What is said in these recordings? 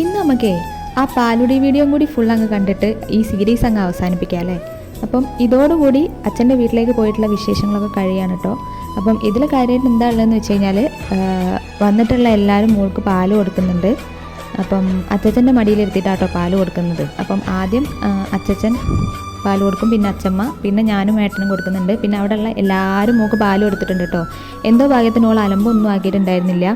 ഇന്ന് നമുക്കേ ആ പാലുടി വീഡിയോ കൂടി ഫുൾ അങ്ങ് കണ്ടിട്ട് ഈ സീരീസ് അങ്ങ് അവസാനിപ്പിക്കാം അല്ലേ. അപ്പം ഇതോടുകൂടി അച്ഛൻ്റെ വീട്ടിലേക്ക് പോയിട്ടുള്ള വിശേഷങ്ങളൊക്കെ കഴിയാണ് കേട്ടോ. അപ്പം ഇതിൽ കാര്യമായിട്ട് എന്താ ഉള്ളതെന്ന് വെച്ച് കഴിഞ്ഞാൽ വന്നിട്ടുള്ള എല്ലാവരും മോൾക്ക് പാല് കൊടുക്കുന്നുണ്ട്. അപ്പം അച്ചച്ചൻ്റെ മടിയിലിരുത്തിയിട്ടാട്ടോ പാല് കൊടുക്കുന്നത്. അപ്പം ആദ്യം അച്ചച്ചൻ പാല് കൊടുക്കും, പിന്നെ അച്ചമ്മ, പിന്നെ ഞാനും ഏട്ടനും കൊടുക്കുന്നുണ്ട്. പിന്നെ അവിടെയുള്ള എല്ലാവരും മോൾക്ക് പാല് കൊടുത്തിട്ടുണ്ട് കേട്ടോ. എന്തോ ഭാഗ്യത്തിന് ഓൾ അലമ്പൊന്നും ആക്കിയിട്ടുണ്ടായിരുന്നില്ല.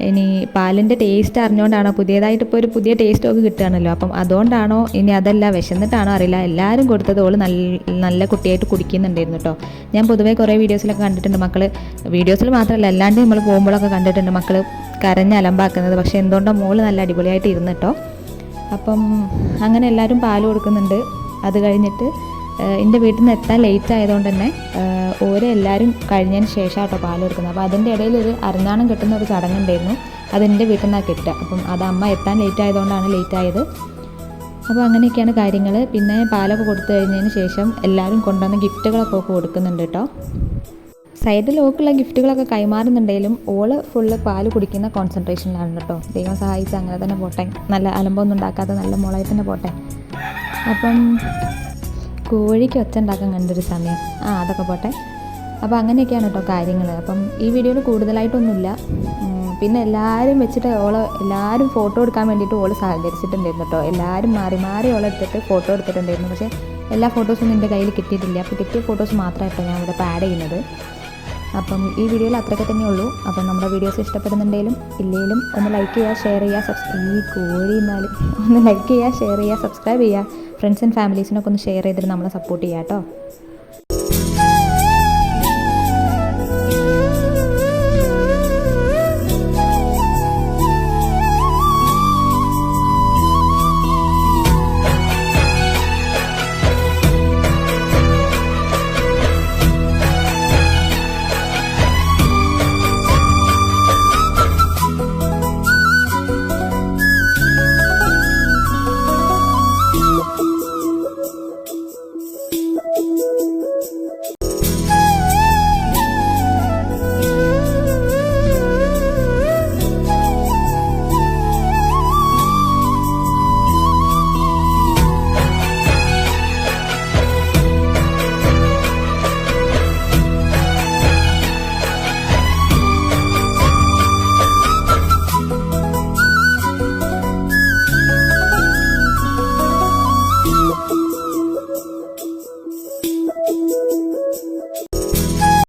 ഇനി പാലിൻ്റെ ടേസ്റ്റ് അറിഞ്ഞുകൊണ്ടാണോ, പുതിയതായിട്ട് ഇപ്പോൾ ഒരു പുതിയ ടേസ്റ്റ് ഒക്കെ കിട്ടുകയാണല്ലോ, അപ്പം അതുകൊണ്ടാണോ ഇനി അതല്ല വിശന്നിട്ടാണോ അറിയില്ല, എല്ലാവരും കൊടുത്തത് ഓൾ നല്ല കുട്ടിയായിട്ട് കുടിക്കുന്നുണ്ടായിരുന്നു കേട്ടോ. ഞാൻ പൊതുവേ കുറേ വീഡിയോസിലൊക്കെ കണ്ടിട്ടുണ്ട് മക്കൾ, വീഡിയോസിൽ മാത്രമല്ല അല്ലാണ്ട് നമ്മൾ പോകുമ്പോഴൊക്കെ കണ്ടിട്ടുണ്ട് മക്കൾ കരഞ്ഞ് അലമ്പാക്കുന്നത്. പക്ഷേ എന്തുകൊണ്ടാണ് മോള് നല്ല അടിപൊളിയായിട്ട് ഇരുന്ന് കേട്ടോ. അപ്പം അങ്ങനെ എല്ലാവരും പാല് കൊടുക്കുന്നുണ്ട്. അത് കഴിഞ്ഞിട്ട് എൻ്റെ വീട്ടിൽ നിന്ന് എത്താൻ ലേറ്റ് ആയതുകൊണ്ട് തന്നെ ഓരോ എല്ലാവരും കഴിഞ്ഞതിന് ശേഷം കേട്ടോ പാല് കൊടുക്കുന്നത്. അപ്പോൾ അതിൻ്റെ ഇടയിൽ ഒരു അരഞ്ഞാണം കെട്ടുന്ന ഒരു ചടങ്ങുണ്ടായിരുന്നു. അതെൻ്റെ വീട്ടിൽ നിന്നാണ് കിട്ടുക. അപ്പം അത് അമ്മ എത്താൻ ലേറ്റ് ആയതുകൊണ്ടാണ് ലേറ്റ് ആയത്. അപ്പോൾ അങ്ങനെയൊക്കെയാണ് കാര്യങ്ങൾ. പിന്നെ പാലൊക്കെ കൊടുത്തു കഴിഞ്ഞതിന് ശേഷം എല്ലാവരും കൊണ്ടുവന്ന ഗിഫ്റ്റുകളൊക്കെ കൊടുക്കുന്നുണ്ട് കേട്ടോ. സൈഡിൽ ഓക്കുള്ള ഗിഫ്റ്റുകളൊക്കെ കൈമാറുന്നുണ്ടെങ്കിലും ഓള് ഫുള്ള് പാല് കുടിക്കുന്ന കോൺസെൻട്രേഷനിലാണ് കേട്ടോ. ദൈവം സഹായിച്ച് അങ്ങനെ തന്നെ പോട്ടെ, നല്ല അലമ്പൊന്നും ഉണ്ടാക്കാതെ നല്ല മോളായി തന്നെ പോട്ടെ. അപ്പം കോഴിക്ക് ഒച്ച ഉണ്ടാക്കാൻ കണ്ടൊരു സമയം അതൊക്കെ പോട്ടെ. അപ്പോൾ അങ്ങനെയൊക്കെയാണ് കേട്ടോ കാര്യങ്ങൾ. അപ്പം ഈ വീഡിയോയിൽ കൂടുതലായിട്ടൊന്നുമില്ല. പിന്നെ എല്ലാവരും വെച്ചിട്ട് എല്ലാവരും ഫോട്ടോ എടുക്കാൻ വേണ്ടിയിട്ട് ഓള് സഹകരിച്ചിട്ടുണ്ടായിരുന്നു കേട്ടോ. എല്ലാവരും മാറി മാറി എടുത്തിട്ട് ഫോട്ടോ എടുത്തിട്ടുണ്ടായിരുന്നു. പക്ഷേ എല്ലാ ഫോട്ടോസൊന്നും എൻ്റെ കയ്യിൽ കിട്ടിയിട്ടില്ല. അപ്പോൾ കിട്ടിയ ഫോട്ടോസ് മാത്രമായിട്ടോ ഞാൻ ഇവിടെ ആഡ് ചെയ്യുന്നത്. അപ്പം ഈ വീഡിയോയിൽ അത്രയൊക്കെ തന്നെ ഉള്ളൂ. അപ്പം നമ്മുടെ വീഡിയോസ് ഇഷ്ടപ്പെടുന്നുണ്ടെങ്കിലും ഇല്ലെങ്കിലും ഒന്ന് ലൈക്ക് ചെയ്യുക, ഷെയർ ചെയ്യുക, ഒന്ന് ലൈക്ക് ചെയ്യുക, ഷെയർ ചെയ്യുക, സബ്സ്ക്രൈബ് ചെയ്യുക. ഫ്രണ്ട്സ് ആൻഡ് ഫാമിലീസിനൊക്കെ ഒന്ന് ഷെയർ ചെയ്തിട്ട് നമ്മളെ സപ്പോർട്ട് ചെയ്യുക കേട്ടോ.